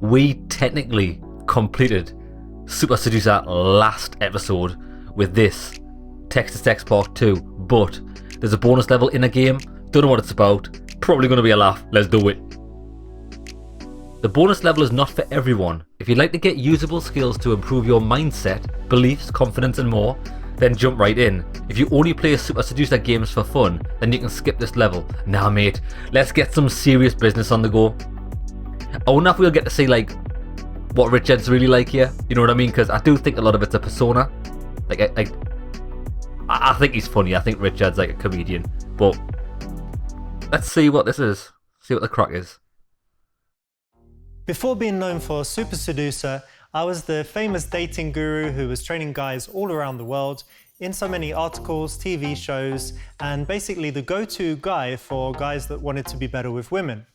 we technically completed Super Seducer last episode with this text to text part 2, but there's a bonus level in a game. Don't know what it's about. Probably going to be a laugh. Let's do it. The bonus level is not for everyone. If you'd like to get usable skills to improve your mindset, beliefs, confidence and more, then jump right in. If you only play Super Seducer games for fun, then you can skip this level. Nah mate, let's get some serious business on the go. I wonder if we'll get to see like what Richard's really like here, you know what I mean? Because I do think a lot of it's a persona. I think he's funny. I think Richard's like a comedian. But let's see what this is. See what the crack is. Before being known for Super Seducer, I was the famous dating guru who was training guys all around the world in so many articles, TV shows, and basically the go-to guy for guys that wanted to be better with women.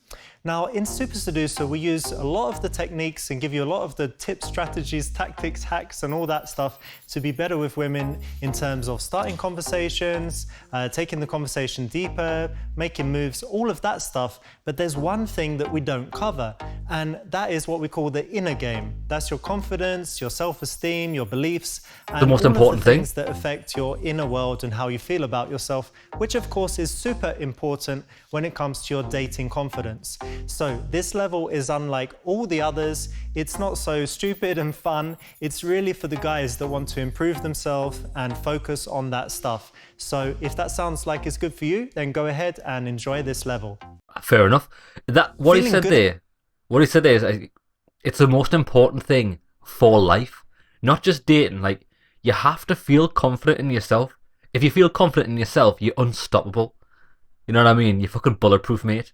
Now, in Super Seducer, we use a lot of the techniques and give you a lot of the tips, strategies, tactics, hacks, and all that stuff to be better with women in terms of starting conversations, taking the conversation deeper, making moves, all of that stuff. But there's one thing that we don't cover, and that is what we call the inner game. That's your confidence, your self-esteem, your beliefs, and the most all important of the thing things that affect your inner world and how you feel about yourself, which of course is super important when it comes to your dating confidence. So this level is unlike all the others. It's not so stupid and fun. It's really for the guys that want to improve themselves and focus on that stuff. So if that sounds like it's good for you, then go ahead and enjoy this level. Fair enough. What he Feeling said good? there, what he said there is it's the most important thing for life, not just dating. Like, you have to feel confident in yourself. If you feel confident in yourself, you're unstoppable. You know what I mean? You're fucking bulletproof, mate.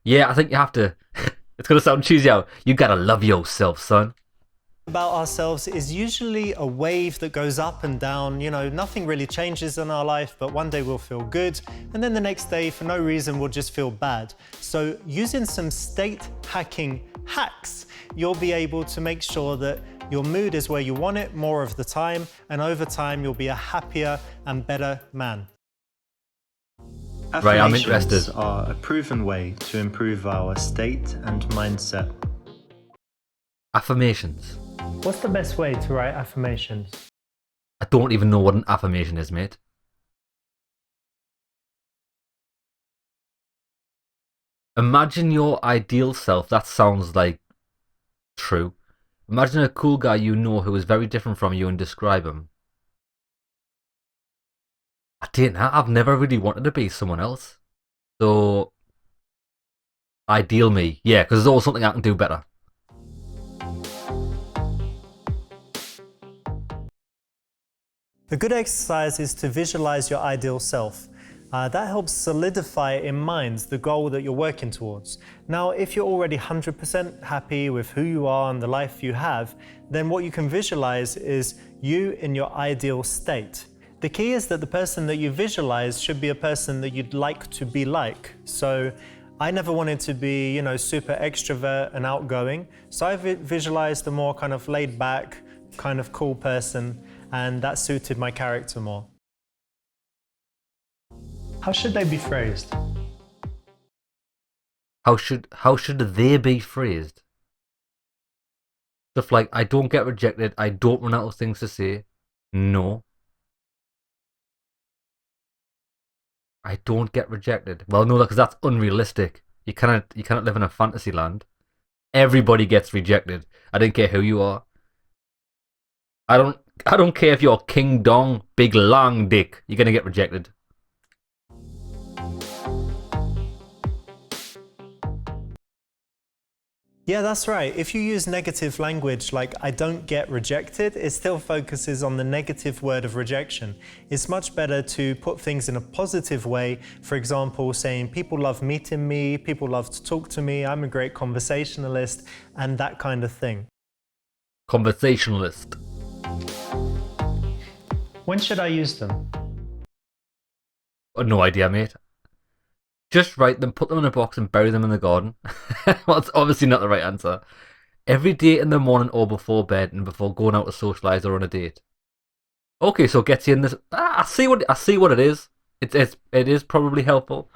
Yeah, I think you have to. It's gonna sound cheesy out. You gotta love yourself, son. About ourselves is usually a wave that goes up and down. You know, nothing really changes in our life, but one day we'll feel good, and then the next day, for no reason, we'll just feel bad. So using some state hacking hacks, you'll be able to make sure that your mood is where you want it more of the time, and over time, you'll be a happier and better man. Right, I'm Affirmations interested. are a proven way to improve our state and mindset. Affirmations. What's the best way to write affirmations? I don't even know what an affirmation is, mate. Imagine your ideal self. That sounds like true. Imagine a cool guy you know who is very different from you and describe him. I didn't. I've never really wanted to be someone else. So, ideal me. Yeah, because there's always something I can do better. A good exercise is to visualize your ideal self. That helps solidify in mind the goal that you're working towards. Now, if you're already 100% happy with who you are and the life you have, then what you can visualize is you in your ideal state. The key is that the person that you visualize should be a person that you'd like to be like. So I never wanted to be, you know, super extrovert and outgoing. So I visualized a more kind of laid back, kind of cool person, and that suited my character more. How should they be phrased? How should they be phrased? Stuff like, I don't get rejected, I don't run out of things to say. No. I don't get rejected. Well, no, because that's unrealistic. You cannot live in a fantasy land. Everybody gets rejected. I don't care who you are. I don't care if you're King Dong, big long dick. You're gonna get rejected. Yeah, that's right. If you use negative language like I don't get rejected, it still focuses on the negative word of rejection. It's much better to put things in a positive way. For example, saying people love meeting me, people love to talk to me, I'm a great conversationalist, and that kind of thing. Conversationalist. When should I use them? No idea, mate. Just write them, put them in a box and bury them in the garden. Well, it's obviously not the right answer. Every day in the morning or before bed and before going out to socialise or on a date. Okay, so it gets you in this. I see what it is. It is probably helpful.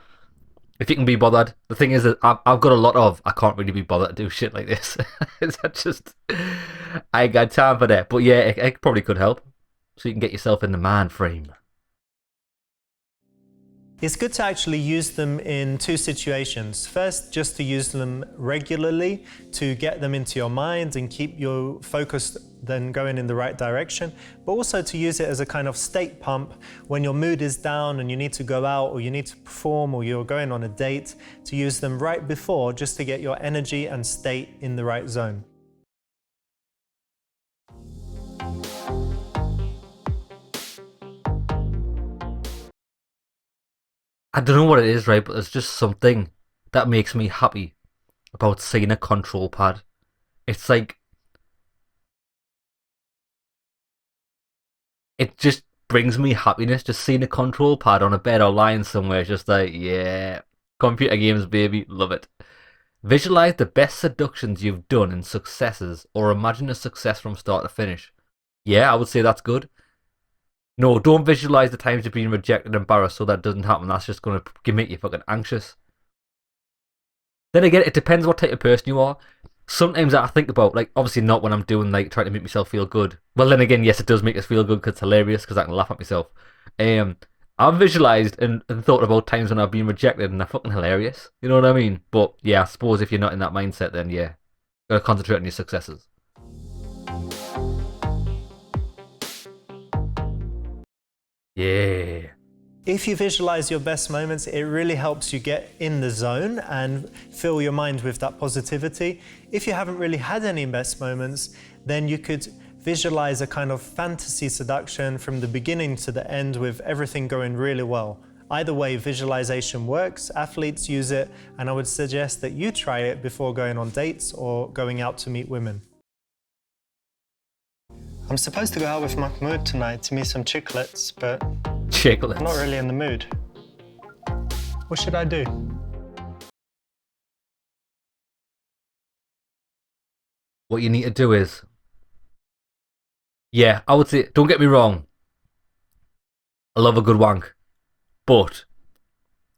If you can be bothered. The thing is that I've got a lot of, I can't really be bothered to do shit like this. It's just, I ain't got time for that. But yeah, it probably could help. So you can get yourself in the man frame. It's good to actually use them in two situations. First, just to use them regularly to get them into your mind and keep you focused, then going in the right direction, but also to use it as a kind of state pump when your mood is down and you need to go out or you need to perform or you're going on a date, to use them right before just to get your energy and state in the right zone. I don't know what it is, right, but there's just something that makes me happy about seeing a control pad. It's like, it just brings me happiness, just seeing a control pad on a bed or lying somewhere. It's just like, yeah, computer games, baby, love it. Visualize the best seductions you've done in successes, or imagine a success from start to finish. Yeah, I would say that's good. No, don't visualize the times you've been rejected and embarrassed, so that doesn't happen. That's just going to make you fucking anxious. Then again, it depends what type of person you are. Sometimes I think about, like, obviously not when I'm doing, like, trying to make myself feel good. Well, then again, yes, it does make us feel good because it's hilarious, because I can laugh at myself. I've visualized and thought about times when I've been rejected and they're fucking hilarious. You know what I mean? But yeah, I suppose if you're not in that mindset, then yeah, gotta concentrate on your successes. Yeah. If you visualize your best moments, it really helps you get in the zone and fill your mind with that positivity. If you haven't really had any best moments, then you could visualize a kind of fantasy seduction from the beginning to the end with everything going really well. Either way, visualization works, athletes use it, and I would suggest that you try it before going on dates or going out to meet women. I'm supposed to go out with Mahmoud tonight to meet some chicklets, but I'm not really in the mood. What should I do? What you need to do is, yeah, I would say, don't get me wrong, I love a good wank, but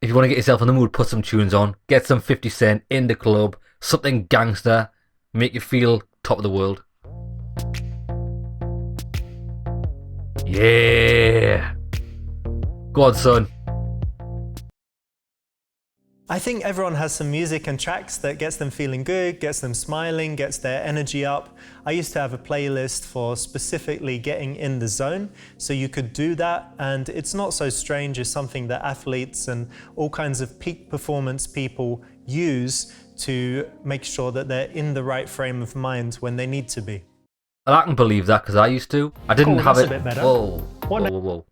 if you want to get yourself in the mood, put some tunes on, get some 50 Cent in the club, something gangster, make you feel top of the world. Yeah. Go on, son. I think everyone has some music and tracks that gets them feeling good, gets them smiling, gets their energy up. I used to have a playlist for specifically getting in the zone, so you could do that, and it's not so strange. It's something that athletes and all kinds of peak performance people use to make sure that they're in the right frame of mind when they need to be. I can believe that, because I used to. I didn't have it. A bit better. Whoa.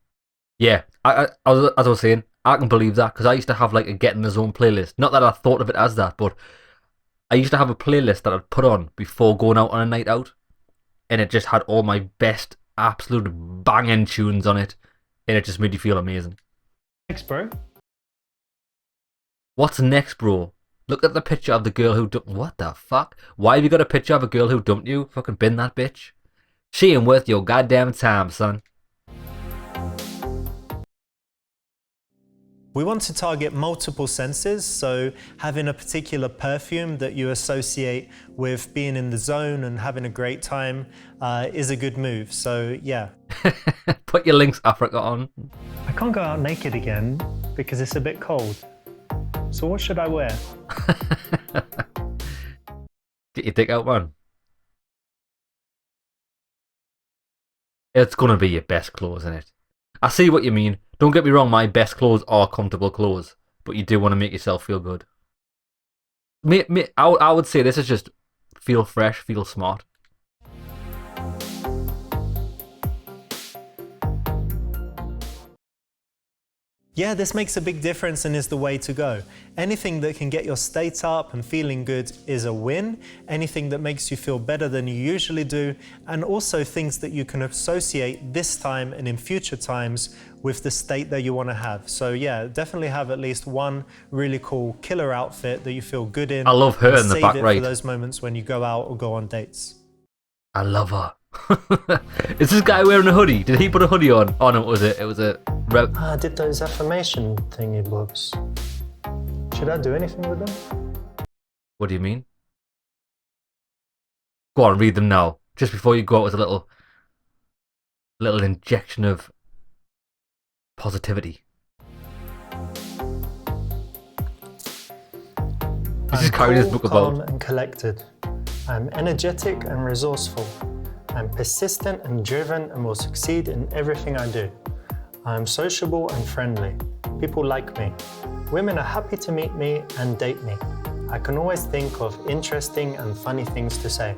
Yeah, as I was saying, I can believe that, because I used to have like a Get in the Zone playlist. Not that I thought of it as that, but I used to have a playlist that I'd put on before going out on a night out, and it just had all my best, absolute banging tunes on it, and it just made you feel amazing. Next, bro. What's next, bro? Look at the picture of the girl who dumped... What the fuck? Why have you got a picture of a girl who dumped you? Fucking bin that bitch. She ain't worth your goddamn time, son. We want to target multiple senses, so having a particular perfume that you associate with being in the zone and having a great time is a good move, so yeah. Put your Lynx Africa on. I can't go out naked again because it's a bit cold. So what should I wear? Get your dick out, man. It's gonna be your best clothes, isn't it? I see what you mean. Don't get me wrong, my best clothes are comfortable clothes, but you do want to make yourself feel good. I would say this is just feel fresh, feel smart. Yeah, this makes a big difference and is the way to go. Anything that can get your state up and feeling good is a win. Anything that makes you feel better than you usually do, and also things that you can associate this time and in future times with the state that you want to have. So yeah, definitely have at least one really cool killer outfit that you feel good in. I love her in the back right. Save it for those moments when you go out or go on dates. I love her. Is this guy wearing a hoodie? Did he put a hoodie on? Oh no, it was a I did those affirmation thingy bobs. Should I do anything with them? What do you mean? Go on, read them now. Just before you go out with a little injection of positivity. He's just carrying his book calm about. and collected. I'm energetic and resourceful. I'm persistent and driven and will succeed in everything I do. I am sociable and friendly. People like me. Women are happy to meet me and date me. I can always think of interesting and funny things to say.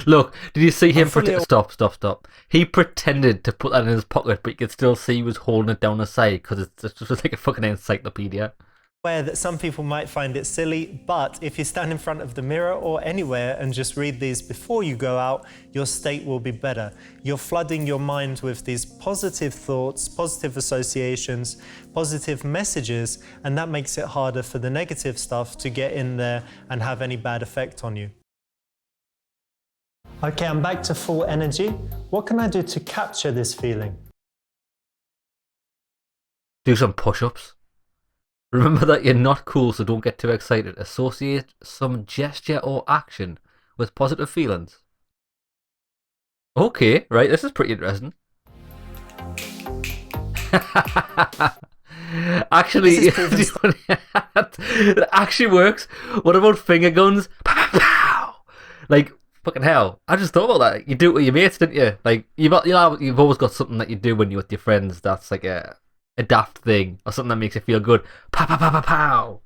Look, did you see him stop. He pretended to put that in his pocket, but you could still see he was holding it down the side because it's just like a fucking encyclopedia. Aware that some people might find it silly, but if you stand in front of the mirror or anywhere and just read these before you go out, your state will be better. You're flooding your mind with these positive thoughts, positive associations, positive messages, and that makes it harder for the negative stuff to get in there and have any bad effect on you. Okay, I'm back to full energy. What can I do to capture this feeling? Do some push-ups. Remember that you're not cool, so don't get too excited. Associate some gesture or action with positive feelings. Okay, right, this is pretty interesting. Actually, it actually works. What about finger guns? Pow, pow, pow. Like, fucking hell. I just thought about that. You do it with your mates, didn't you? Like, you've always got something that you do when you're with your friends that's like a daft thing or something that makes you feel good. Pow, pow, pow, pow, pow.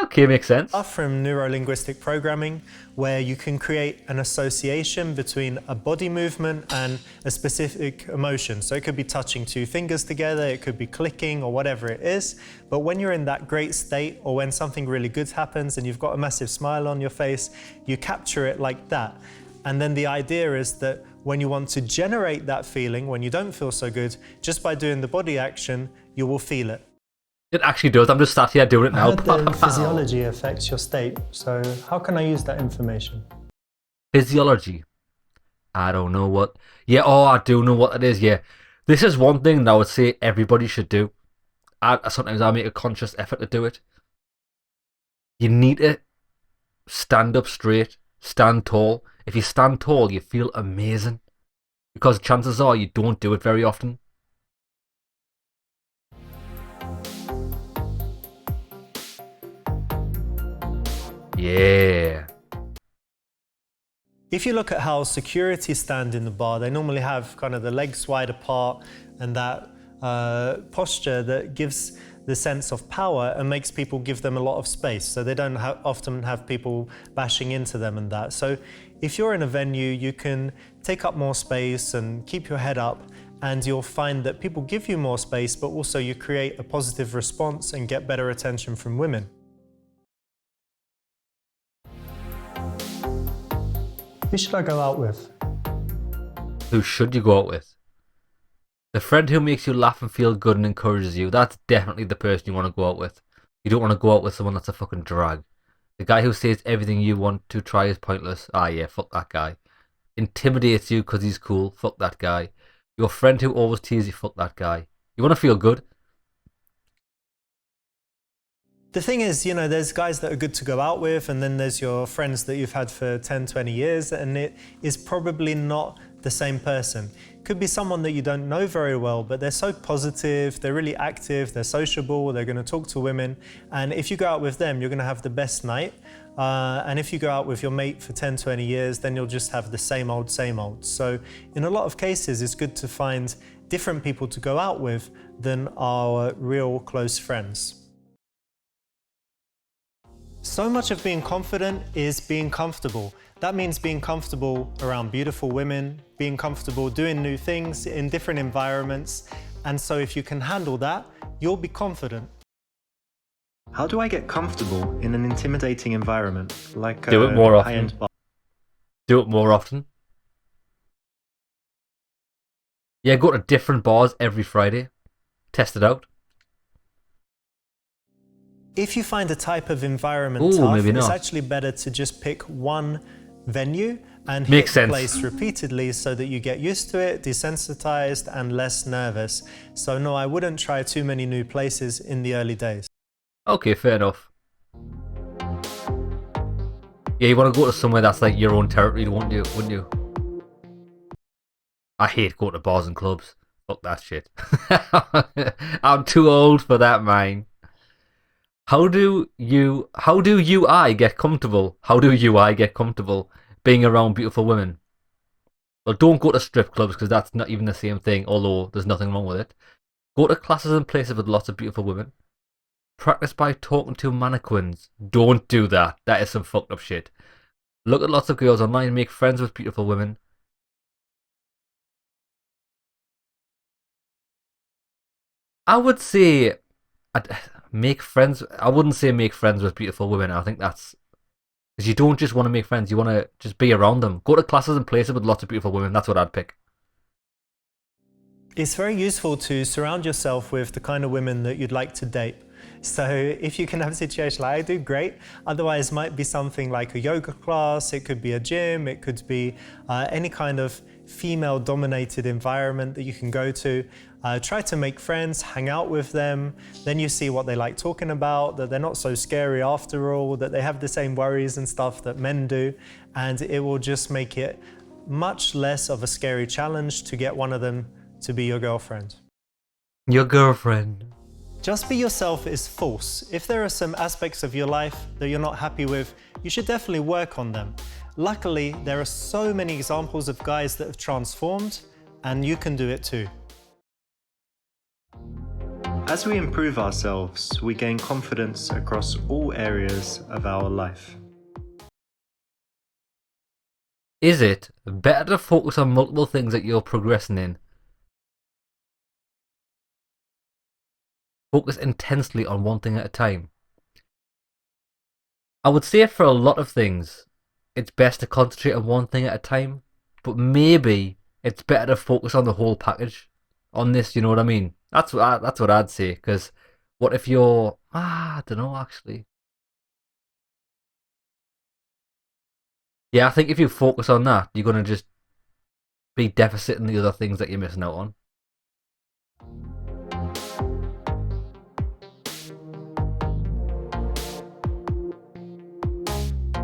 Okay, makes sense. From neuro-linguistic programming, where you can create an association between a body movement and a specific emotion. So it could be touching two fingers together, it could be clicking or whatever it is. But when you're in that great state or when something really good happens and you've got a massive smile on your face, you capture it like that. And then the idea is that when you want to generate that feeling, when you don't feel so good, just by doing the body action, you will feel it. It actually does. I'm just sat here doing it now. I heard that physiology affects your state, so how can I use that information? Physiology? I don't know what. Yeah, I do know what it is, yeah. This is one thing that I would say everybody should do. Sometimes I make a conscious effort to do it. You need to stand up straight, stand tall. If you stand tall, you feel amazing. Because chances are you don't do it very often. Yeah. If you look at how security stand in the bar, they normally have kind of the legs wide apart and that posture that gives the sense of power and makes people give them a lot of space. So they don't often have people bashing into them and that. So if you're in a venue, you can take up more space and keep your head up, and you'll find that people give you more space, but also you create a positive response and get better attention from women. Who should I go out with? Who should you go out with? The friend who makes you laugh and feel good and encourages you, that's definitely the person you want to go out with. You don't want to go out with someone that's a fucking drag. The guy who says everything you want to try is pointless. Ah yeah, fuck that guy. Intimidates you because he's cool. Fuck that guy. Your friend who always teases you. Fuck that guy. You want to feel good? The thing is, you know, there's guys that are good to go out with, and then there's your friends that you've had for 10, 20 years, and it is probably not the same person. Could be someone that you don't know very well, but they're so positive, they're really active, they're sociable, they're going to talk to women, and if you go out with them, you're going to have the best night. And if you go out with your mate for 10, 20 years, then you'll just have the same old, same old. So in a lot of cases, it's good to find different people to go out with than our real close friends. So much of being confident is being comfortable. That means being comfortable around beautiful women, being comfortable doing new things in different environments. And so if you can handle that, you'll be confident. How do I get comfortable in an intimidating environment, like Do it more often. high-end bar? Do it more often. Yeah, go to different bars every Friday. Test it out. If you find a type of environment Ooh, tough, maybe it's not. actually better to just pick one venue, and hit Makes the sense. place repeatedly so that you get used to it, desensitized, and less nervous. So no, I wouldn't try too many new places in the early days. Okay, fair enough. Yeah, you want to go to somewhere that's like your own territory, wouldn't you? I hate going to bars and clubs. Fuck that shit. I'm too old for that, man. How do I get comfortable? How do I get comfortable being around beautiful women? Well, don't go to strip clubs because that's not even the same thing, although there's nothing wrong with it. Go to classes and places with lots of beautiful women. Practice by talking to mannequins. Don't do that. That is some fucked up shit. Look at lots of girls online, make friends with beautiful women. I would say make friends. I wouldn't say make friends with beautiful women. I think that's because you don't just want to make friends. You want to just be around them. Go to classes and places with lots of beautiful women. That's what I'd pick. It's very useful to surround yourself with the kind of women that you'd like to date. So if you can have a situation like I do, great. Otherwise, it might be something like a yoga class, it could be a gym, it could be any kind of female-dominated environment that you can go to. Try to make friends, hang out with them, then you see what they like talking about, that they're not so scary after all, that they have the same worries and stuff that men do, and it will just make it much less of a scary challenge to get one of them to be your girlfriend. Your girlfriend. Just be yourself is false. If there are some aspects of your life that you're not happy with, you should definitely work on them. Luckily, there are so many examples of guys that have transformed, and you can do it too. As we improve ourselves, we gain confidence across all areas of our life. Is it better to focus on multiple things that you're progressing in? Focus intensely on one thing at a time. I would say for a lot of things, it's best to concentrate on one thing at a time, but maybe it's better to focus on the whole package on this, you know what I mean? That's what I'd say, because what if you're... I don't know, actually. Yeah, I think if you focus on that, you're going to just be deficiting the other things that you're missing out on.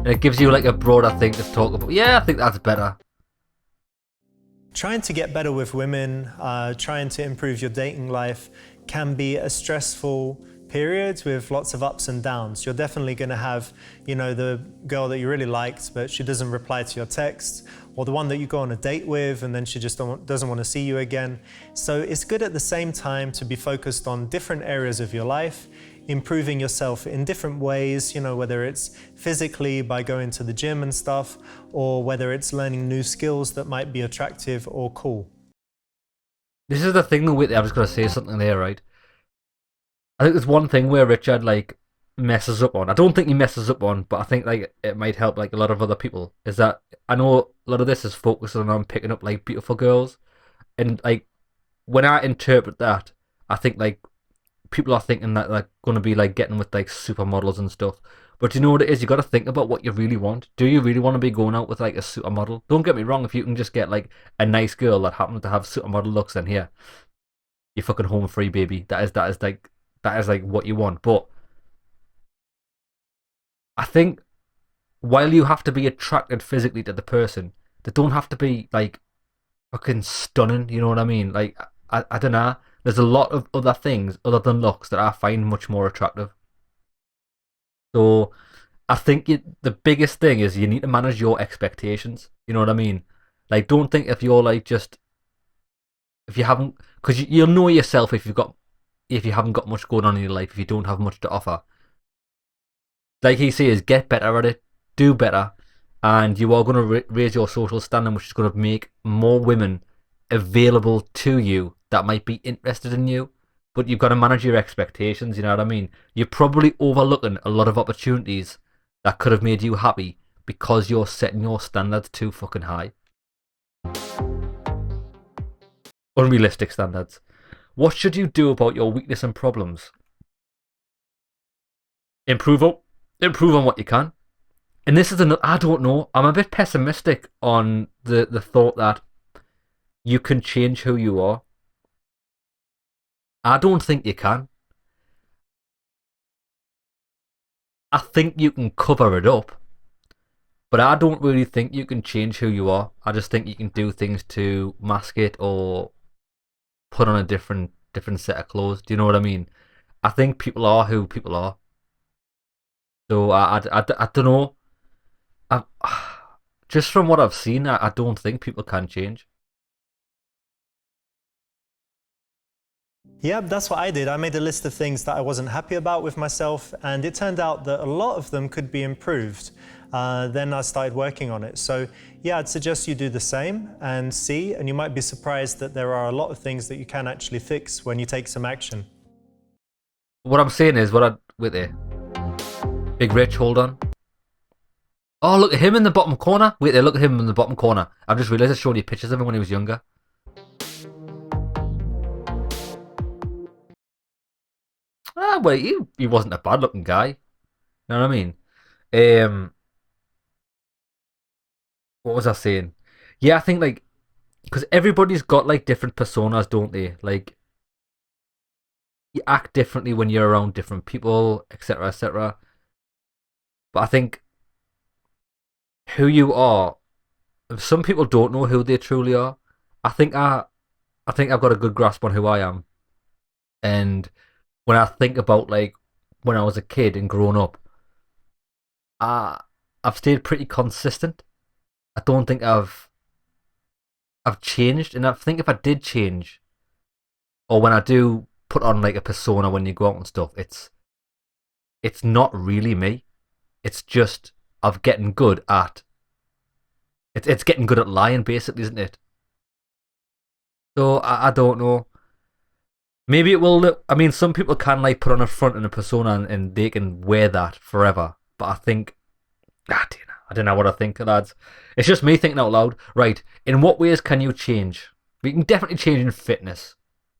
And it gives you like a broader thing to talk about. Yeah, I think that's better. Trying to get better with women, trying to improve your dating life can be a stressful period with lots of ups and downs. You're definitely going to have, you know, the girl that you really liked, but she doesn't reply to your text, or the one that you go on a date with and then she just doesn't want to see you again. So it's good at the same time to be focused on different areas of your life, improving yourself in different ways, you know, whether it's physically by going to the gym and stuff, or whether it's learning new skills that might be attractive or cool. This is the thing though, I'm just going to say something there, right? I think there's one thing where Richard like messes up on. I don't think he messes up on, but I think like it might help like a lot of other people. Is that I know a lot of this is focusing on picking up like beautiful girls, and like when I interpret that, I think like people are thinking that like going to be like getting with like supermodels and stuff. But you know what it is? You got to think about what you really want. Do you really want to be going out with like a supermodel? Don't get me wrong. If you can just get like a nice girl that happens to have supermodel looks, then here, you're fucking home free, baby. That is like what you want. But I think while you have to be attracted physically to the person, they don't have to be like fucking stunning. You know what I mean? Like I don't know. There's a lot of other things other than looks that I find much more attractive. So I think the biggest thing is you need to manage your expectations. You know what I mean? Like, don't think if you're like just if you haven't, because you'll know yourself if you haven't got much going on in your life, if you don't have much to offer. Like he says, get better at it, do better, and you are going to raise your social standing, which is going to make more women available to you that might be interested in you. But you've got to manage your expectations, you know what I mean? You're probably overlooking a lot of opportunities that could have made you happy because you're setting your standards too fucking high. Unrealistic standards. What should you do about your weakness and problems? Improve on what you can. And this is I don't know. I'm a bit pessimistic on the thought that you can change who you are. I don't think you can. I think you can cover it up, but I don't really think you can change who you are. I just think you can do things to mask it or put on a different set of clothes. Do you know what I mean? I think people are who people are. So I don't know. I, just from what I've seen, I don't think people can change. Yeah, that's what I did. I made a list of things that I wasn't happy about with myself, and it turned out that a lot of them could be improved. Then I started working on it. So yeah, I'd suggest you do the same and see, and you might be surprised that there are a lot of things that you can actually fix when you take some action. What I'm saying is, wait there. Big Rich, hold on. Oh, look at him in the bottom corner. Wait there, look at him in the bottom corner. I've just realised I showed you pictures of him when he was younger. Ah, well, he wasn't a bad looking guy. You know what I mean? What was I saying? Yeah, I think like because everybody's got like different personas, don't they? Like you act differently when you're around different people, etc., etc. But I think who you are, some people don't know who they truly are. I think I've got a good grasp on who I am, and when I think about like when I was a kid and growing up, I I've stayed pretty consistent. I don't think I've changed, and I think if I did change, or when I do put on like a persona when you go out and stuff, it's not really me. It's just of getting good at it's getting good at lying, basically, isn't it? So I don't know. Maybe it will look. I mean, some people can like put on a front and a persona, and they can wear that forever. But I think I don't know what I think, lads. It's just me thinking out loud. Right. In what ways can you change? We can definitely change in fitness,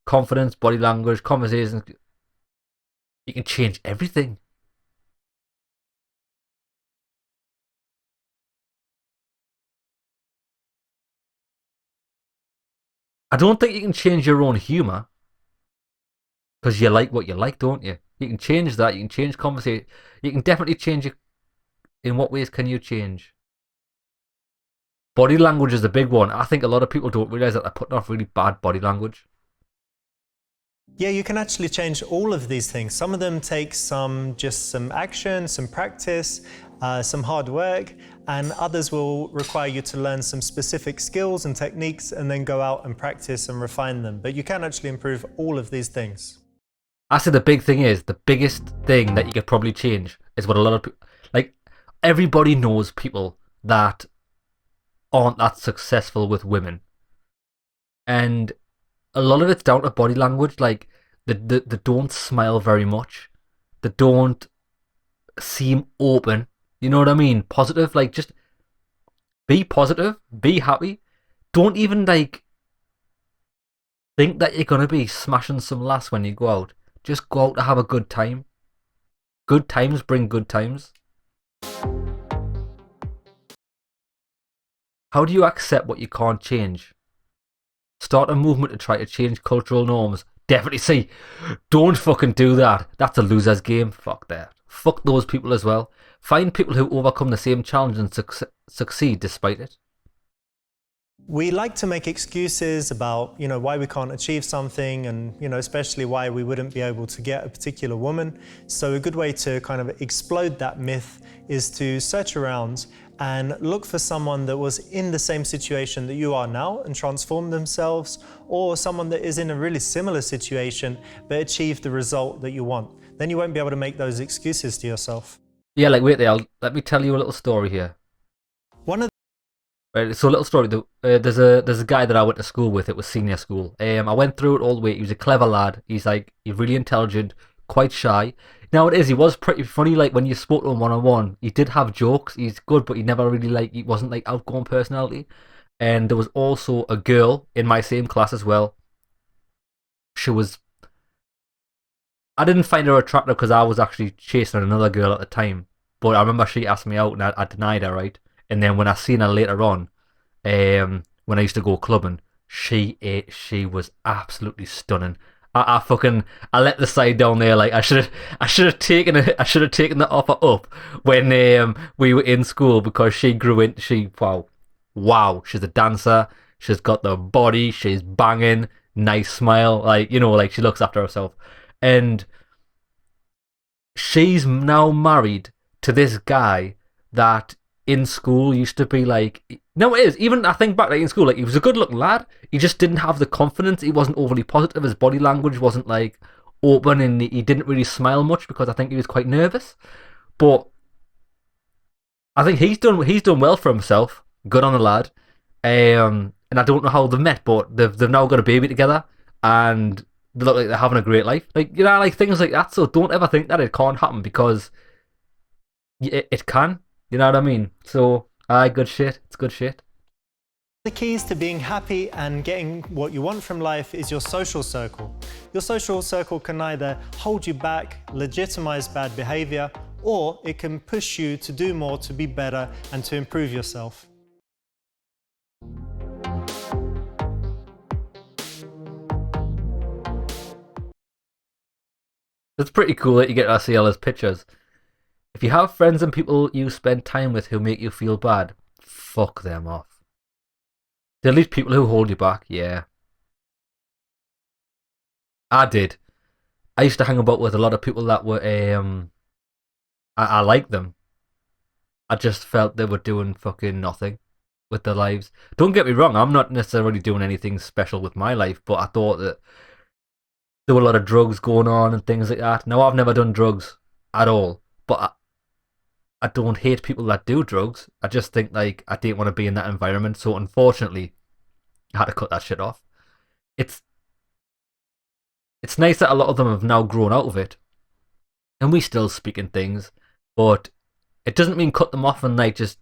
confidence, body language, conversations. You can change everything. I don't think you can change your own humor because you like what you like, don't you? You can change that. You can change conversation. You can definitely change it. In what ways can you change? Body language is the big one. I think a lot of people don't realize that they're putting off really bad body language. Yeah, you can actually change all of these things. Some of them take just some action, some practice, some hard work, and others will require you to learn some specific skills and techniques and then go out and practice and refine them. But you can actually improve all of these things. I say the big thing is, the biggest thing that you could probably change is what a lot of people, like, everybody knows people that aren't that successful with women. And a lot of it's down to body language. Like, they don't smile very much. They don't seem open. You know what I mean? Positive. Like, just be positive. Be happy. Don't even, like, think that you're going to be smashing some lass when you go out. Just go out to have a good time. Good times bring good times. How do you accept what you can't change? Start a movement to try to change cultural norms. Definitely see. Don't fucking do that. That's a loser's game. Fuck that. Fuck those people as well. Find people who overcome the same challenge and succeed despite it. We like to make excuses about, why we can't achieve something and, especially why we wouldn't be able to get a particular woman. So a good way to kind of explode that myth is to search around and look for someone that was in the same situation that you are now and transform themselves, or someone that is in a really similar situation but achieved the result that you want. Then you won't be able to make those excuses to yourself. Yeah, like wait there. Let me tell you a little story here. Right, so a little story. There's a guy that I went to school with. It was senior school. I went through it all the way. He was a clever lad. He's really intelligent, quite shy. Now it is. He was pretty funny. Like when you spoke to him one on one, he did have jokes. He's good, but he never really he wasn't like outgoing personality. And there was also a girl in my same class as well. She was. I didn't find her attractive because I was actually chasing another girl at the time. But I remember she asked me out and I denied her, right? And then when I seen her later on, when I used to go clubbing, she was absolutely stunning. I fucking I let the side down there. Like I should have taken it. I should have taken the offer up when we were in school, because she grew in. Wow, she's a dancer. She's got the body. She's banging. Nice smile. Like, you know, like she looks after herself, and she's now married to this guy that in school used to be like, no, it is. Even I think back, like in school, like he was a good looking lad. He just didn't have the confidence. He wasn't overly positive. His body language wasn't like open, and he didn't really smile much because I think he was quite nervous. But I think he's done well for himself. Good on the lad. And I don't know how they met, but they've now got a baby together, and they look like they're having a great life. Like, you know, like things like that. So don't ever think that it can't happen, because it can. You know what I mean? So, good shit. It's good shit. The keys to being happy and getting what you want from life is your social circle. Your social circle can either hold you back, legitimize bad behavior, or it can push you to do more, to be better, and to improve yourself. It's pretty cool that you get to see all his pictures. If you have friends and people you spend time with who make you feel bad, fuck them off. Delete people who hold you back, yeah. I did. I used to hang about with a lot of people that were, I liked them. I just felt they were doing fucking nothing with their lives. Don't get me wrong, I'm not necessarily doing anything special with my life, but I thought that there were a lot of drugs going on and things like that. Now, I've never done drugs at all, but I don't hate people that do drugs. I just think, like, I didn't want to be in that environment, so unfortunately, I had to cut that shit off. It's nice that a lot of them have now grown out of it, and we still speak in things, but it doesn't mean cut them off and like just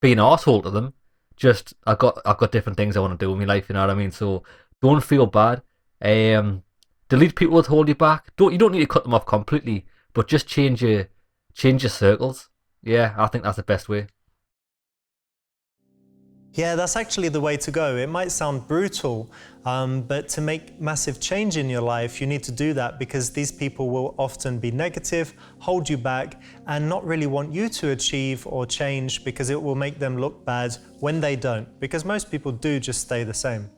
be an arsehole to them. Just I've got different things I want to do in my life, you know what I mean? So don't feel bad. Delete people that hold you back. You don't need to cut them off completely, but just change your circles. Yeah, I think that's the best way. Yeah, that's actually the way to go. It might sound brutal, but to make massive change in your life, you need to do that, because these people will often be negative, hold you back, and not really want you to achieve or change, because it will make them look bad when they don't, because most people do just stay the same.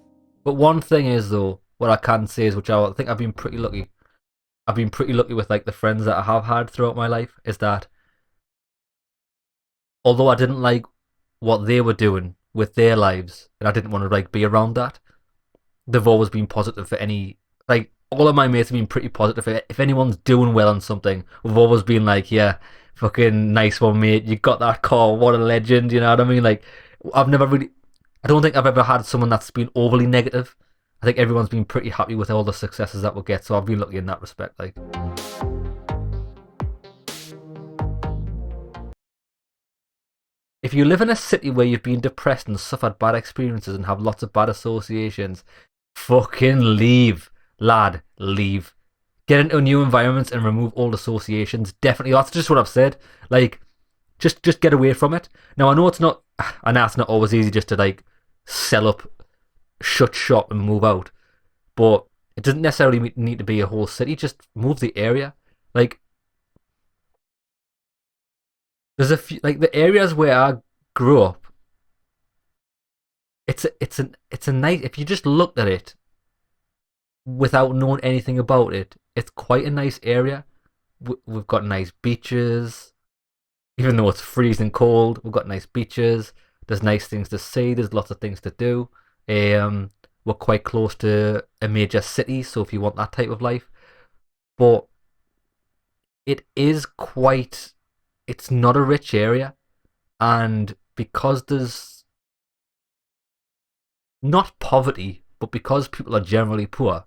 But one thing is, though, what I can say is, which I think I've been pretty lucky. I've been pretty lucky with like the friends that I have had throughout my life, is that although I didn't like what they were doing with their lives, and I didn't want to like be around that, they've always been positive for any, like, all of my mates have been pretty positive. If anyone's doing well on something, we've always been like, yeah, fucking nice one, mate, you got that car, what a legend, you know what I mean? Like, I don't think I've ever had someone that's been overly negative. I think everyone's been pretty happy with all the successes that we get, so I've been lucky in that respect. Like, if you live in a city where you've been depressed and suffered bad experiences and have lots of bad associations, fucking leave, lad, leave. Get into new environments and remove old associations. Definitely, that's just what I've said. Like, just get away from it. Now, I know it's not always easy just to like sell up, shut shop and move out, but it doesn't necessarily need to be a whole city. Just move the area. Like, there's a few, like the areas where I grew up. It's a nice, if you just looked at it without knowing anything about it, it's quite a nice area. We've got nice beaches, even though it's freezing cold. We've got nice beaches. There's nice things to see. There's lots of things to do. We're quite close to a major city, so if you want that type of life, but it is quite. It's not a rich area, and because there's not poverty, but because people are generally poor,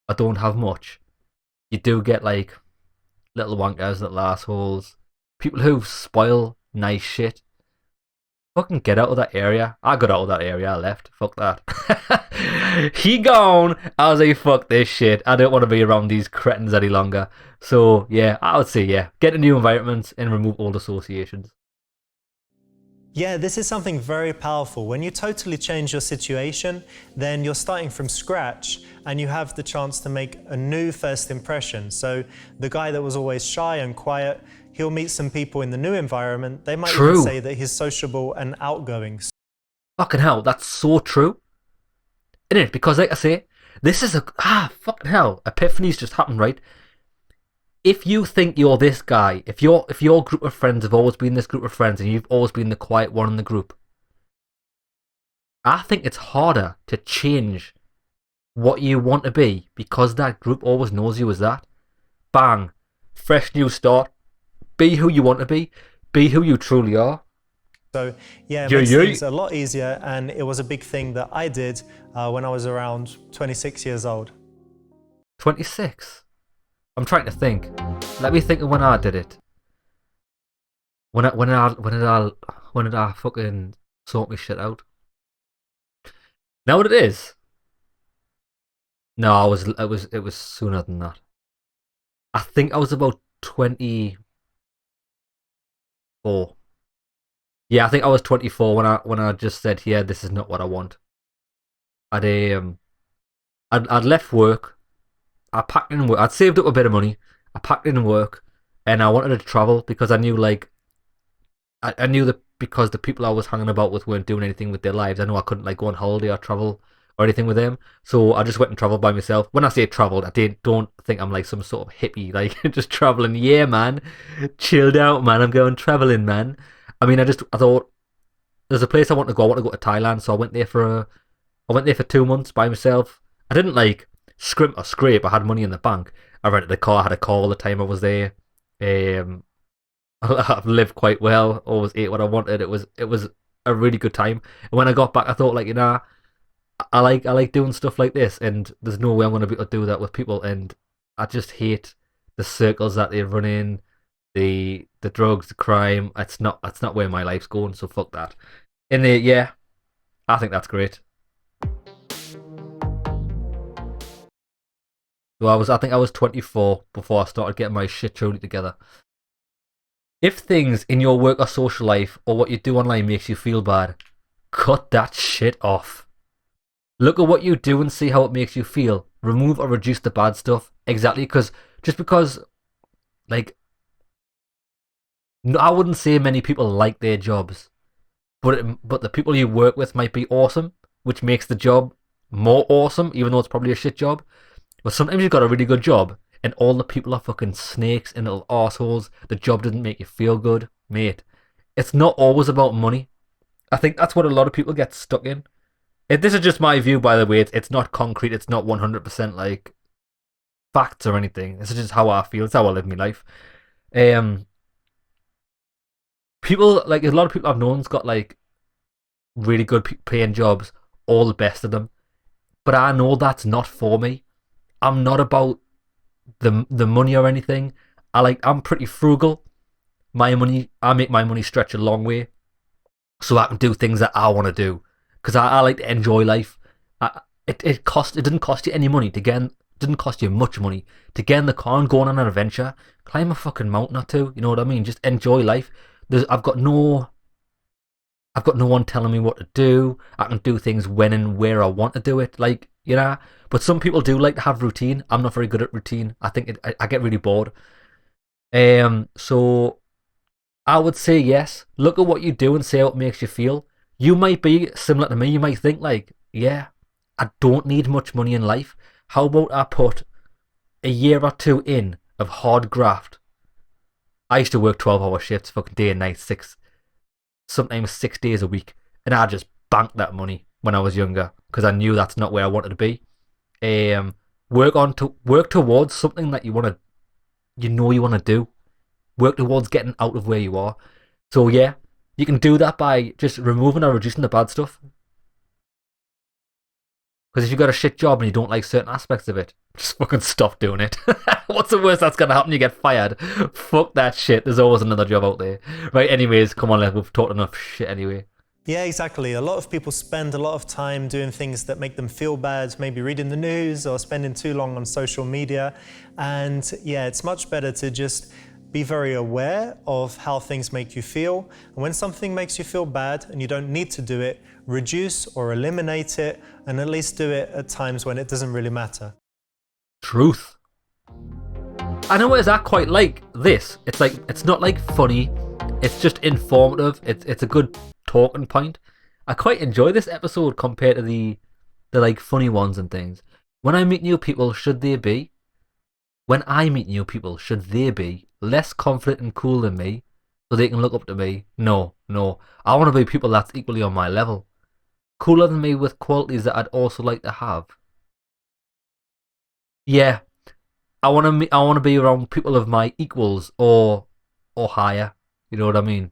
I don't have much. You do get like little wankers, little assholes, people who spoil nice shit. Fucking get out of that area. I got out of that area. I left. Fuck that. He gone. I was like, fuck this shit. I don't want to be around these cretins any longer. So yeah, I would say yeah, get a new environment and remove old associations. Yeah, this is something very powerful. When you totally change your situation, then you're starting from scratch and you have the chance to make a new first impression. So the guy that was always shy and quiet, he'll meet some people in the new environment. They might even say that he's sociable and outgoing. Fucking hell, that's so true. Isn't it? Because like I say, this is fucking hell. Epiphanies just happened, right? If you think you're this guy, if your group of friends have always been this group of friends and you've always been the quiet one in the group, I think it's harder to change what you want to be because that group always knows you as that. Bang. Fresh new start. Be who you want to be. Be who you truly are. So yeah, it makes things a lot easier, and it was a big thing that I did when I was around 26 years old. 26? I'm trying to think. Let me think of when I did it. When did I fucking sort my shit out? Know what it is? No, it was sooner than that. I think I was about 24. Yeah, I think I was 24 when I just said, yeah, this is not what I want. I'd left work. I packed in work. I'd saved up a bit of money. I packed in work, and I wanted to travel because I knew I knew that because the people I was hanging about with weren't doing anything with their lives. I know I couldn't go on holiday or travel or anything with them. So I just went and traveled by myself. When I say traveled, I don't think I'm like some sort of hippie, just traveling. Yeah, man, chilled out, man. I'm going traveling, man. I mean, I thought there's a place I want to go. I want to go to Thailand, so I went there for 2 months by myself. I didn't scrimp or scrape. I had money in the bank. I rented a car. I had a car all the time I was there. I've lived quite well. Always ate what I wanted. It was a really good time. And when I got back, I thought I like doing stuff like this, and there's no way I'm going to be able to do that with people. And I just hate the circles that they run in, the drugs, the crime. That's not where my life's going. So fuck that. Yeah, I think that's great. So I think I was 24 before I started getting my shit truly together. If things in your work or social life or what you do online makes you feel bad, cut that shit off. Look at what you do and see how it makes you feel. Remove or reduce the bad stuff. Exactly, because I wouldn't say many people like their jobs, but the people you work with might be awesome, which makes the job more awesome, even though it's probably a shit job. But sometimes you've got a really good job, and all the people are fucking snakes and little arseholes. The job doesn't make you feel good, mate. It's not always about money. I think that's what a lot of people get stuck in. This is just my view, by the way. It's not concrete. It's not 100% facts or anything. This is just how I feel. It's how I live my life. People a lot of people I've known's got really good paying jobs, all the best of them. But I know that's not for me. I'm not about the money or anything. I'm pretty frugal. I make my money stretch a long way, so I can do things that I want to do. Because I like to enjoy life. It didn't cost you any money to get. Didn't cost you much money to get in the car and go on an adventure. Climb a fucking mountain or two. You know what I mean? Just enjoy life. I've got no one telling me what to do. I can do things when and where I want to do it. But some people do like to have routine. I'm not very good at routine. I think I get really bored. So I would say yes. Look at what you do and see how it makes you feel. You might be similar to me. You might think yeah, I don't need much money in life. How about I put a year or two in of hard graft? I used to work 12-hour shifts, fucking day and night, sometimes 6 days a week, and I just banked that money when I was younger because I knew that's not where I wanted to be. Work towards something that you want to do. Work towards getting out of where you are. So yeah, you can do that by just removing or reducing the bad stuff. Because if you've got a shit job and you don't like certain aspects of it, just fucking stop doing it. What's the worst that's going to happen? You get fired. Fuck that shit. There's always another job out there. Right, anyways, come on, we've talked enough shit anyway. Yeah, exactly. A lot of people spend a lot of time doing things that make them feel bad, maybe reading the news or spending too long on social media. And yeah, it's much better to just be very aware of how things make you feel. And when something makes you feel bad and you don't need to do it, reduce or eliminate it, and at least do it at times when it doesn't really matter. Truth. I know it's that quite like this. It's like, it's not like funny. It's just informative. It's a good talking point. I quite enjoy this episode compared to the like funny ones and things. When I meet new people, should they be? When I meet new people, should they be less confident and cool than me so they can look up to me? No, no. I want to be people that's equally on my level. Cooler than me with qualities that I'd also like to have. Yeah, I want to be around people of my equals or higher. You know what I mean?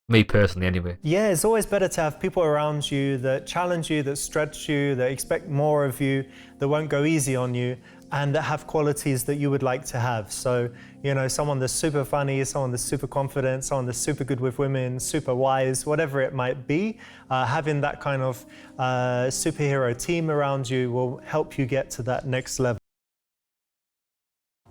Me personally, anyway. Yeah, it's always better to have people around you that challenge you, that stretch you, that expect more of you, that won't go easy on you, and that have qualities that you would like to have. So, you know, someone that's super funny, someone that's super confident, someone that's super good with women, super wise, whatever it might be, having that kind of superhero team around you will help you get to that next level.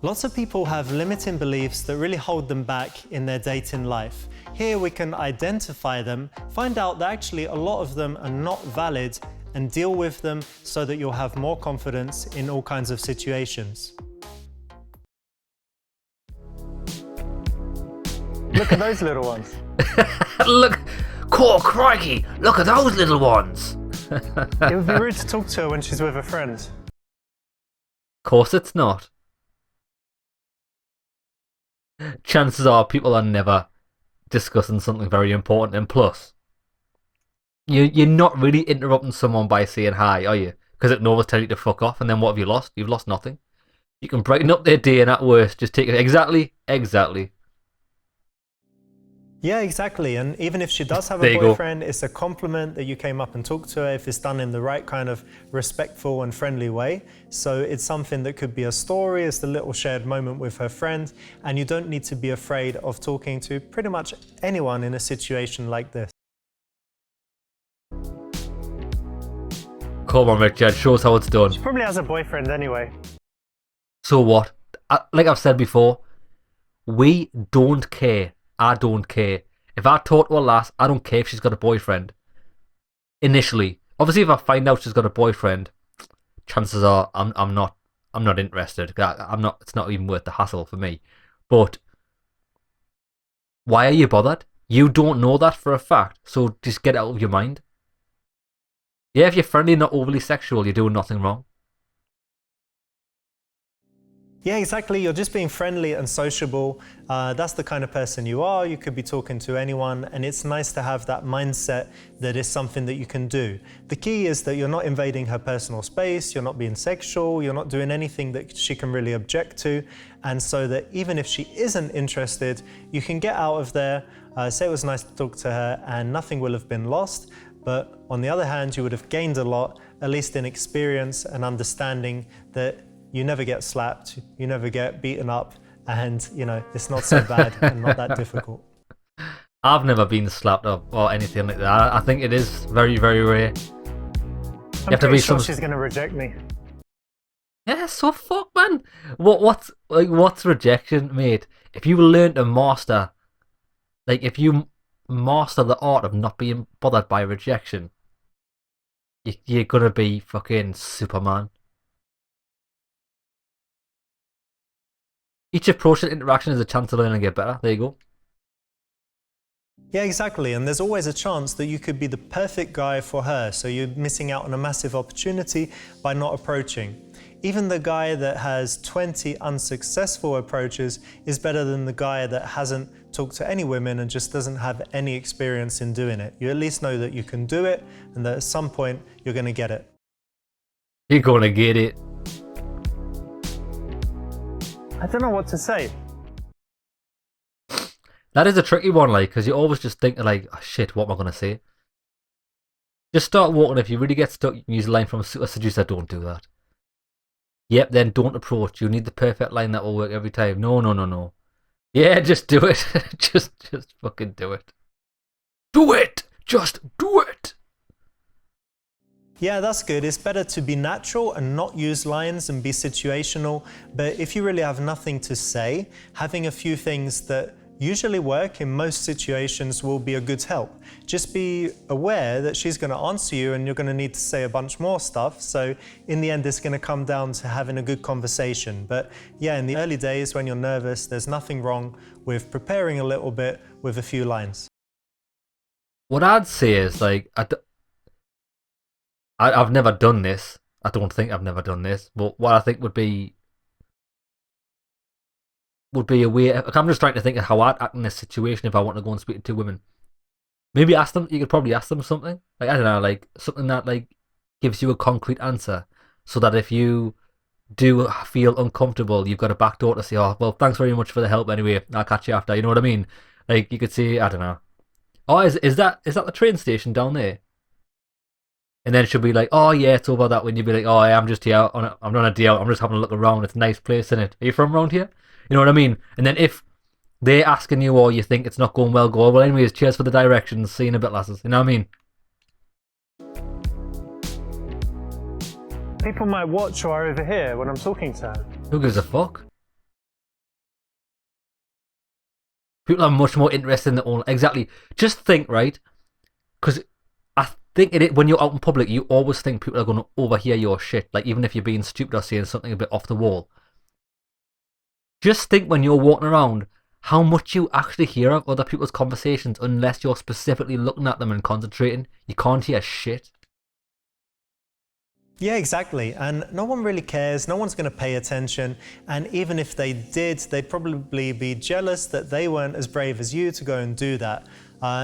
Lots of people have limiting beliefs that really hold them back in their dating life. Here we can identify them, find out that actually a lot of them are not valid, and deal with them so that you'll have more confidence in all kinds of situations. Look at those little ones. Look, cool, crikey, look at those little ones. It would be rude to talk to her when she's with a friend. Of course it's not. Chances are people are never discussing something very important, and plus, you're not really interrupting someone by saying hi, are you? Because it knows tell you to fuck off, and then what have you lost? You've lost nothing. You can brighten up their day, and at worst, just take it. Exactly. Yeah, exactly. And even if she does have a boyfriend, it's a compliment that you came up and talked to her if it's done in the right kind of respectful and friendly way. So it's something that could be a story, it's the little shared moment with her friend, and you don't need to be afraid of talking to pretty much anyone in a situation like this. Come on, Richard, show us how it's done. She probably has a boyfriend anyway. So what? Like I've said before, we don't care. I don't care. If I talk to a lass, I don't care if she's got a boyfriend. Initially. Obviously, if I find out she's got a boyfriend, chances are I'm not interested. It's not even worth the hassle for me. But why are you bothered? You don't know that for a fact, so just get it out of your mind. Yeah, if you're friendly and not overly sexual, you're doing nothing wrong. Yeah, exactly. You're just being friendly and sociable. That's the kind of person you are. You could be talking to anyone, and it's nice to have that mindset that is something that you can do. The key is that you're not invading her personal space, you're not being sexual, you're not doing anything that she can really object to, and so that even if she isn't interested, you can get out of there, say it was nice to talk to her, and nothing will have been lost. But on the other hand, you would have gained a lot, at least in experience and understanding that you never get slapped, you never get beaten up, and you know, it's not so bad and not that difficult. I've never been slapped up or anything like that. I think it is very, very rare. I'm pretty sure she's going to reject me. Yeah, so fuck, man. What's rejection, mate? If you learn to master, like if you master the art of not being bothered by rejection, you're gonna be fucking Superman. Each approach and interaction is a chance to learn and get better. There you go. Yeah, exactly. And there's always a chance that you could be the perfect guy for her. So you're missing out on a massive opportunity by not approaching. Even the guy that has 20 unsuccessful approaches is better than the guy that hasn't talked to any women and just doesn't have any experience in doing it. You at least know that you can do it and that at some point you're going to get it. You're going to get it. I don't know what to say. That is a tricky one, like, because you always just think, like, oh, shit, what am I going to say? Just start walking. If you really get stuck, you can use a line from Super Seducer. Don't do that. Yep, then don't approach. You need the perfect line that will work every time. No. Yeah, just do it. just fucking do it. Do it! Just do it! Yeah, that's good. It's better to be natural and not use lines and be situational. But if you really have nothing to say, having a few things that usually work in most situations will be a good help. Just be aware that she's going to answer you and you're going to need to say a bunch more stuff. So in the end, it's going to come down to having a good conversation. But yeah, in the early days when you're nervous, there's nothing wrong with preparing a little bit with a few lines. What I'd say is, like, I've never done this. I don't think I've never done this. But what I think would be a way. I'm just trying to think of how I'd act in this situation if I want to go and speak to two women. Maybe ask them. You could probably ask them something. Like, I don't know, like something that like gives you a concrete answer, so that if you do feel uncomfortable, you've got a back door to say, "Oh, well, thanks very much for the help. Anyway, I'll catch you after." You know what I mean? Like you could say, I don't know. Oh, is that the train station down there? And then she'll be like, "Oh yeah, it's over that way." And you'll be like, "Oh, yeah, I'm just here. I'm on a day out. I'm just having a look around. It's a nice place, isn't it? Are you from around here?" You know what I mean? And then if they're asking you or you think it's not going well, go, "Well, anyways, cheers for the directions. See you in a bit, lasses." You know what I mean? People might watch or over here when I'm talking to her. Who gives a fuck? People are much more interested in their own. Exactly. Just think, right? Because I think when you're out in public, you always think people are going to overhear your shit. Like, even if you're being stupid or saying something a bit off the wall. Just think when you're walking around how much you actually hear of other people's conversations unless you're specifically looking at them and concentrating. You can't hear shit. Yeah, exactly. And no one really cares. No one's going to pay attention. And even if they did, they'd probably be jealous that they weren't as brave as you to go and do that.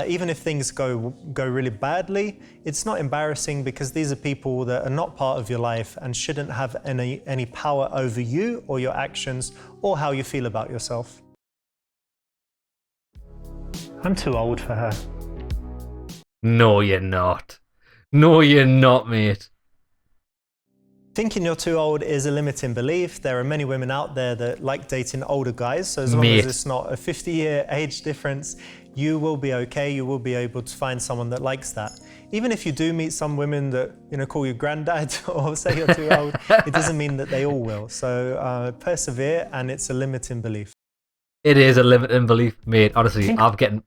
Even if things go really badly, it's not embarrassing because these are people that are not part of your life and shouldn't have any power over you or your actions or how you feel about yourself. I'm too old for her. No, you're not. No, you're not, mate. Thinking you're too old is a limiting belief. There are many women out there that like dating older guys, so as long as it's not a 50-year age difference, you will be okay. You will be able to find someone that likes that. Even if you do meet some women that call you granddad or say you're too old, it doesn't mean that they all will. So persevere, and it's a limiting belief. It is a limiting belief, mate. Honestly, I'm getting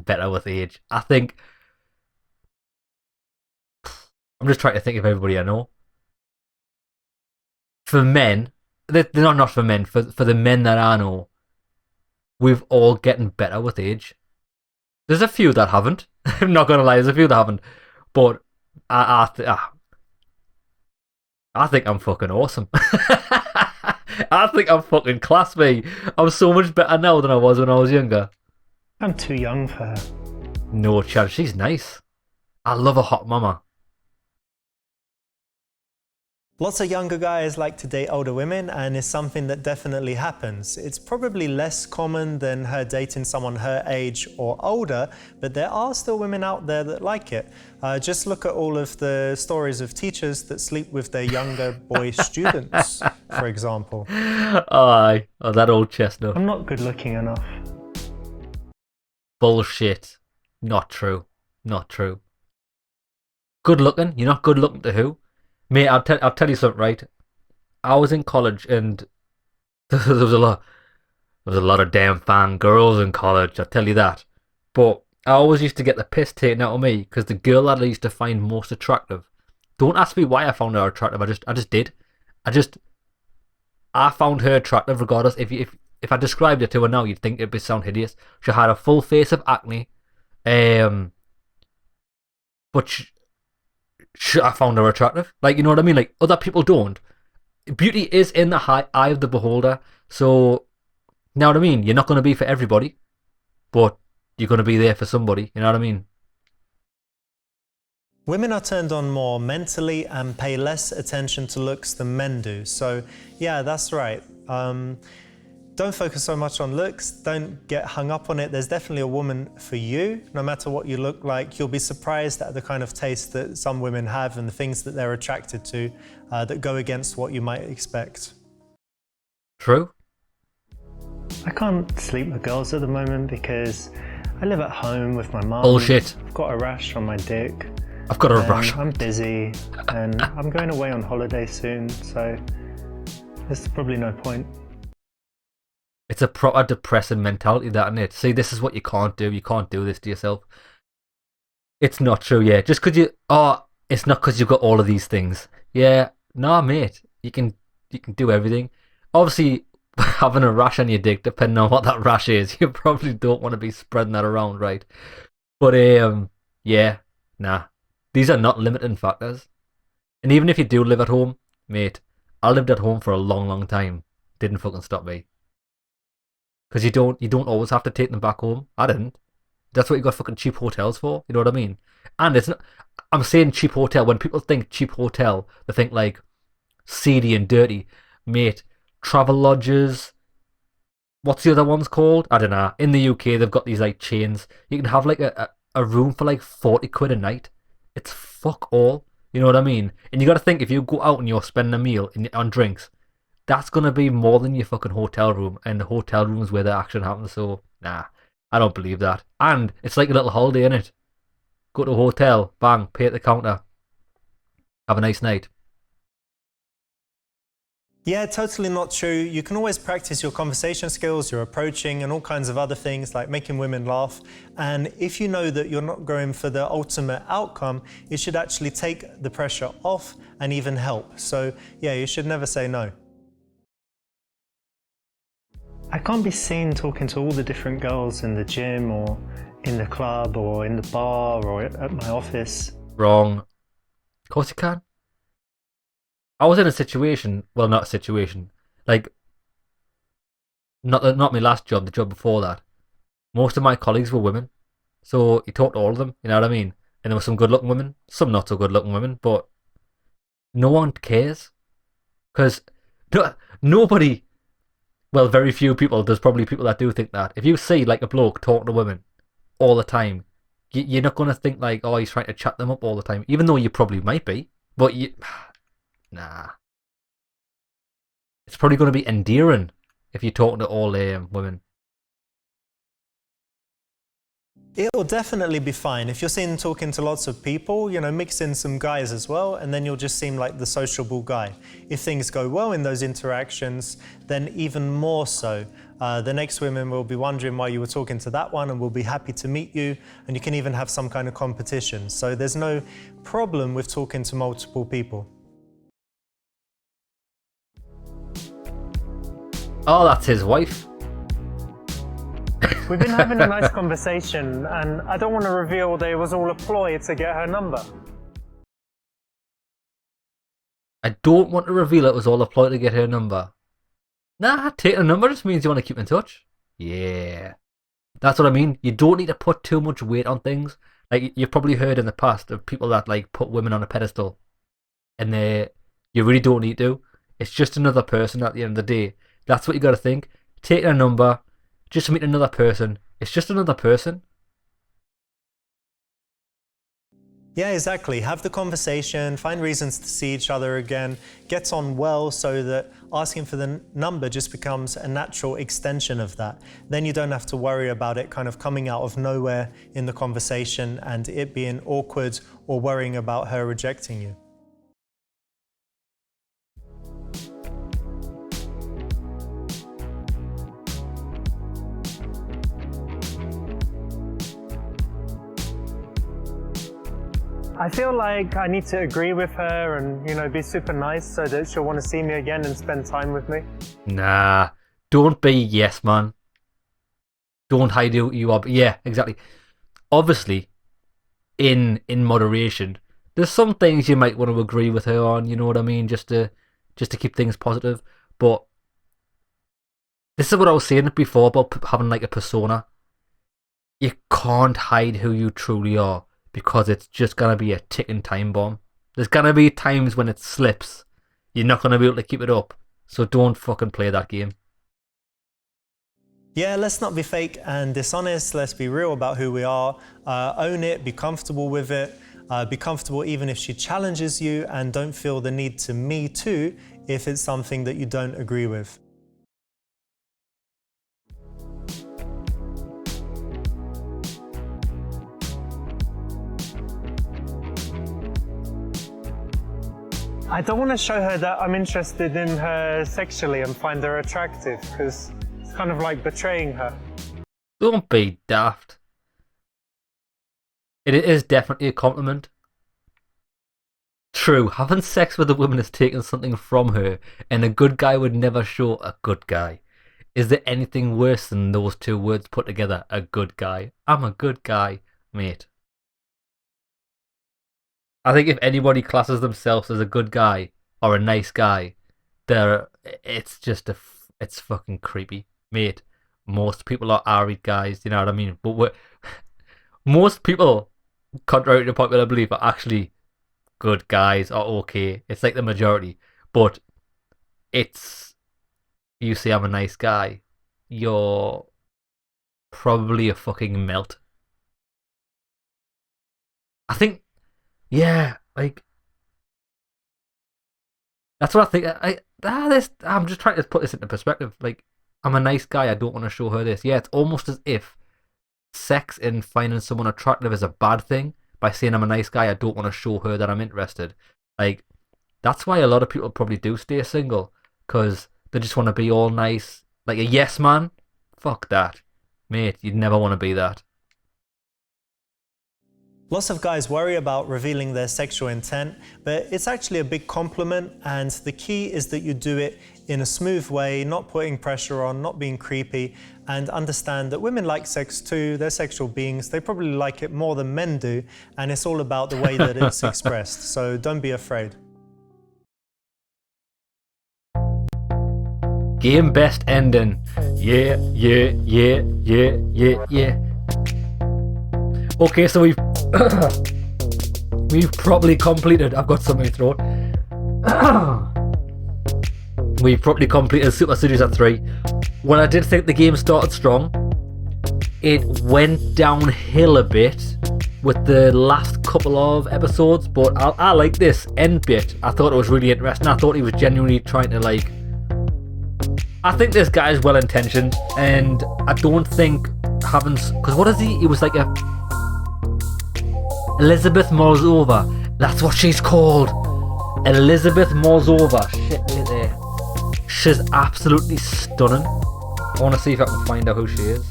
better with age. I think I'm just trying to think of everybody I know. For men, they're not for men. For the men that I know, we've all getting better with age. There's a few that haven't. I'm not gonna lie. There's a few that haven't, but I think I'm fucking awesome. I think I'm fucking class, mate. I'm so much better now than I was when I was younger. I'm too young for her. No chance. She's nice. I love a hot mama. Lots of younger guys like to date older women, and it's something that definitely happens. It's probably less common than her dating someone her age or older, but there are still women out there that like it. Just look at all of the stories of teachers that sleep with their younger boy students, for example. Oh, that old chestnut. I'm not good looking enough. Bullshit. Not true. Not true. Good looking? You're not good looking to who? Mate, I'll tell you something, right? I was in college and there was a lot of damn fine girls in college, I'll tell you that. But I always used to get the piss taken out of me because the girl that I used to find most attractive. Don't ask me why I found her attractive. I just did. I found her attractive regardless. If I described her to her now, you'd think it'd sound hideous. She had a full face of acne, but I found her attractive. Like, you know what I mean? Like, other people don't. Beauty is in the eye of the beholder. So, you know what I mean? You're not going to be for everybody, but you're going to be there for somebody. You know what I mean? Women are turned on more mentally and pay less attention to looks than men do. So, yeah, that's right. Don't focus so much on looks. Don't get hung up on it. There's definitely a woman for you, no matter what you look like. You'll be surprised at the kind of taste that some women have and the things that they're attracted to that go against what you might expect. True. I can't sleep with girls at the moment because I live at home with my mum. Bullshit. I've got a rash on my dick. I've got a rash. I'm busy and I'm going away on holiday soon, so there's probably no point. It's a proper depressing mentality, that, isn't it? See, this is what you can't do. You can't do this to yourself. It's not true, yeah. Just because it's not because you've got all of these things. Yeah, nah, mate. You can do everything. Obviously, having a rash on your dick, depending on what that rash is, you probably don't want to be spreading that around, right? But yeah, nah. These are not limiting factors. And even if you do live at home, mate, I lived at home for a long, long time. Didn't fucking stop me. Because you don't always have to take them back home. I didn't. That's what you got fucking cheap hotels for. You know what I mean? And it's not. I'm saying cheap hotel. When people think cheap hotel, they think like seedy and dirty. Mate, travel lodges. What's the other ones called? I don't know. In the UK, they've got these like chains. You can have like a room for like 40 quid a night. It's fuck all. You know what I mean? And you got to think, if you go out and you're spending a meal on drinks, that's going to be more than your fucking hotel room. And the hotel room is where the action happens. So, nah, I don't believe that. And it's like a little holiday, innit? Go to a hotel, bang, pay at the counter. Have a nice night. Yeah, totally not true. You can always practice your conversation skills, your approaching, and all kinds of other things like making women laugh. And if you know that you're not going for the ultimate outcome, it should actually take the pressure off and even help. So yeah, you should never say no. I can't be seen talking to all the different girls in the gym or in the club or in the bar or at my office. Wrong. Of course you can. I was in a situation, well, not a situation, like, not my last job, the job before that. Most of my colleagues were women, so you talk to all of them, you know what I mean? And there were some good-looking women, some not so good-looking women, but no one cares. Because nobody, well, very few people, there's probably people that do think that. If you see, like, a bloke talking to women all the time, you're not going to think, like, oh, he's trying to chat them up all the time, even though you probably might be, but you... Nah. It's probably going to be endearing if you're talking to all women. It'll definitely be fine. If you're seen talking to lots of people, you know, mix in some guys as well, and then you'll just seem like the sociable guy. If things go well in those interactions, then even more so. The next women will be wondering why you were talking to that one and will be happy to meet you, and you can even have some kind of competition. So there's no problem with talking to multiple people. Oh, that's his wife. We've been having a nice conversation, and I don't want to reveal that it was all a ploy to get her number. I don't want to reveal it was all a ploy to get her number. Nah, taking a number just means you want to keep in touch. Yeah. That's what I mean. You don't need to put too much weight on things. Like, you've probably heard in the past of people that, like, put women on a pedestal. And you really don't need to. It's just another person at the end of the day. That's what you got to think. Take a number, just to meet another person. It's just another person. Yeah, exactly. Have the conversation, find reasons to see each other again, get on well so that asking for the number just becomes a natural extension of that. Then you don't have to worry about it kind of coming out of nowhere in the conversation and it being awkward or worrying about her rejecting you. I feel like I need to agree with her and, you know, be super nice so that she'll want to see me again and spend time with me. Nah, don't be yes man. Don't hide who you are. Yeah, exactly. Obviously, in moderation, there's some things you might want to agree with her on. You know what I mean? Just to keep things positive. But this is what I was saying before about having like a persona. You can't hide who you truly are. Because it's just going to be a ticking time bomb. There's going to be times when it slips. You're not going to be able to keep it up. So don't fucking play that game. Yeah, let's not be fake and dishonest. Let's be real about who we are. Own it, be comfortable with it. Be comfortable even if she challenges you, and don't feel the need to me too if it's something that you don't agree with. I don't want to show her that I'm interested in her sexually and find her attractive, because it's kind of like betraying her. Don't be daft. It is definitely a compliment. True, having sex with a woman is taking something from her, and a good guy would never show a good guy. Is there anything worse than those two words put together? A good guy. I'm a good guy, mate. I think if anybody classes themselves as a good guy or a nice guy, it's fucking creepy, mate. Most people are arid guys, you know what I mean? But most people, contrary to popular belief, are actually good guys or okay. It's like the majority. But you say I'm a nice guy, you're probably a fucking melt. I think, yeah, like, that's what I think. I'm just trying to put this into perspective. Like, I'm a nice guy, I don't want to show her this. Yeah, it's almost as if sex and finding someone attractive is a bad thing. By saying I'm a nice guy, I don't want to show her that I'm interested. Like, that's why a lot of people probably do stay single, because they just want to be all nice. Like a yes man? Fuck that. Mate, you'd never want to be that. Lots of guys worry about revealing their sexual intent, but it's actually a big compliment, and the key is that you do it in a smooth way, not putting pressure on, not being creepy, and understand that women like sex too. They're sexual beings. They probably like it more than men do, and it's all about the way that it's expressed. So don't be afraid. Game best ending. Yeah. Okay, so we've probably completed. I've got something in my throat. We've probably completed Super Seducer 3. When I did think the game started strong, it went downhill a bit with the last couple of episodes, but I like this end bit. I thought it was really interesting. I thought he was genuinely trying to, like, I think this guy is well intentioned, and I don't think having, because what is he? He was like a Elizabeth Moldova. That's what she's called. Elizabeth Moldova. Shit, right there. She's absolutely stunning. I want to see if I can find out who she is.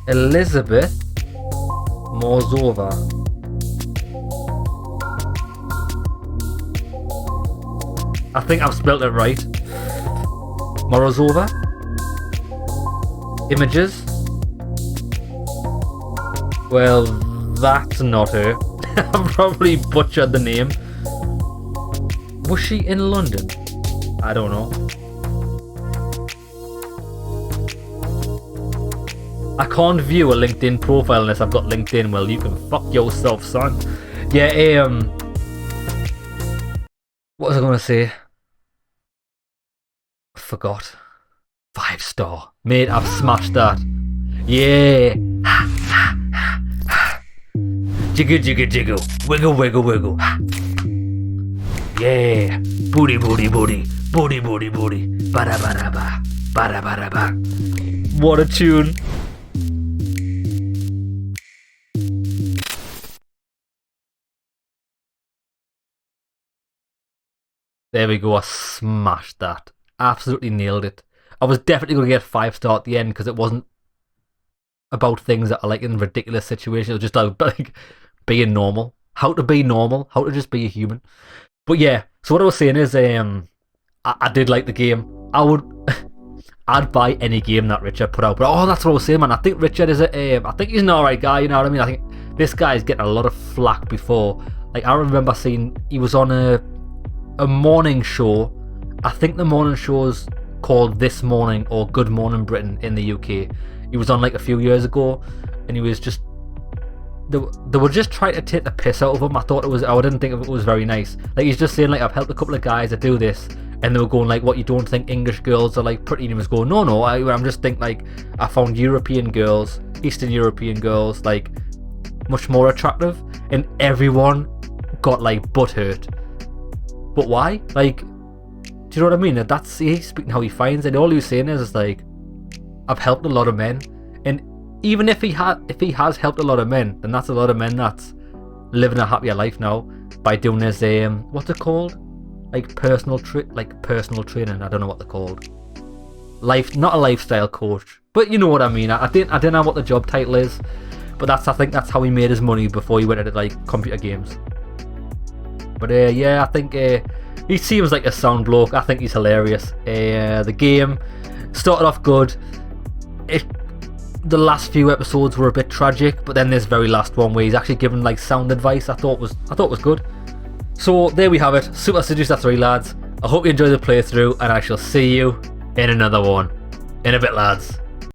Elizabeth Moldova. I think I've spelled it right. Morozova. Images. Well, that's not her. I probably butchered the name. Was she in London? I don't know. I can't view a LinkedIn profile unless I've got LinkedIn. Well, you can fuck yourself, son. Yeah, what was I going to say? I forgot. 5-star. Mate, I've smashed that. Yeah. Jiggle, jiggle, jiggle. Wiggle, wiggle, wiggle. Yeah. Booty, booty, booty. Booty, booty, booty. Bada, bada, ba. Bada, bada, ba. What a tune. There we go, I smashed that. Absolutely nailed it. I was definitely going to get 5-star at the end because it wasn't about things that are like in ridiculous situations. It was just like being normal. How to be normal. How to just be a human. But yeah, so what I was saying is I did like the game. I'd buy any game that Richard put out. But that's what I was saying, man. I think Richard is I think he's an alright guy, you know what I mean? I think this guy's getting a lot of flack before. Like, I remember seeing he was on a morning show. I think the morning show's called This Morning or Good Morning Britain in the UK. He was on like a few years ago, and he was just they were just trying to take the piss out of him. I didn't think it was very nice. Like, he's just saying like, I've helped a couple of guys that do this, and they were going like, what, you don't think English girls are like pretty? And he was going, no, I'm just think like, I found European girls, Eastern European girls, like much more attractive, and everyone got like butthurt. But why? Like, do you know what I mean? He's speaking how he finds it. All he was saying is like, I've helped a lot of men, and even if he has helped a lot of men, then that's a lot of men that's living a happier life now by doing this what's it called, like personal training. I don't know what they're called. Not a lifestyle coach, but you know what I mean. I didn't know what the job title is, but I think that's how he made his money before he went into like computer games. But yeah, I think he seems like a sound bloke. I think he's hilarious. The game started off good. The last few episodes were a bit tragic, but then this very last one where he's actually given like sound advice, I thought was good. So there we have it, Super Seducer 3, lads. I hope you enjoyed the playthrough, and I shall see you in another one in a bit, lads.